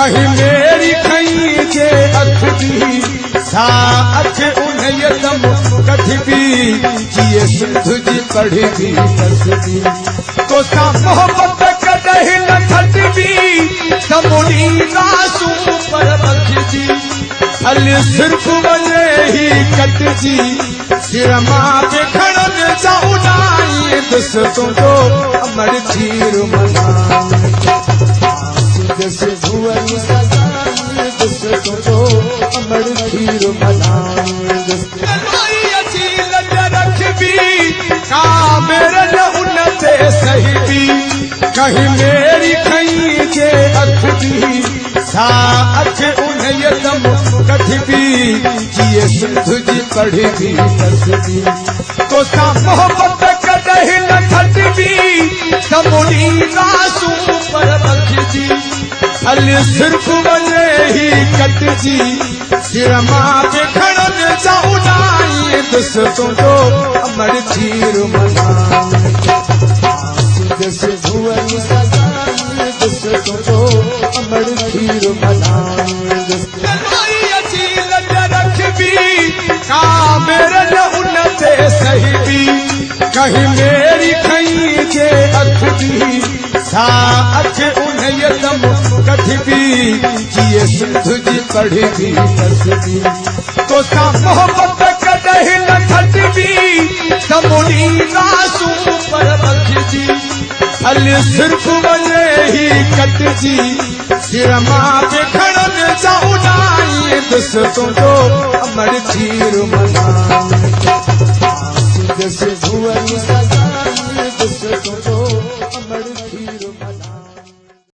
कहीं मेरी खई जे अख दी सा अख उन्हें यदम कठी भी जिए सिंध जी पढ़ी भी तस्दी तो सा मोहब्बत कदही न खटबी तमुनी रासू पर बखजी अली सिर्फ वने ही कटजी सिर मां पे खड़न जा उड़ाई दस तो अमर खीर मना जैसे भुवन सजाए दस तो अमर खीर मना अच्छी लज रखबी का मेरे न उन्नते सही भी कहीं मेरी खई जे अख दी सा अख उन्हें यदम कठी भी जिए सिंध जी पढ़ी भी तस्दी तो सा मोहब्बत कदही न खटबी तमुनी रासू पर बखजी अली सिर्फ वने ही कटजी सिर मां पे खड़न जा उड़ाई दस तो अमर खीर मना जैसे भुवन सजाए दस तो अमर खीर मना अच्छी लज रखबी का मेरे न उन्नते सही भी कहीं मेरी खई जे अख दी सा अख उन्हें यदम कठी भी जिए सिंध जी पढ़ी भी तस्दी तो सा मोहब्बत कदही न खटबी तमुनी रासू पर बखजी अली सिर्फ वने ही कटजी सिर मां पे खड़न जा उड़ाई दस तो अमर खीर मना जैसे भुवन सजाए दस तो अमर खीर मना।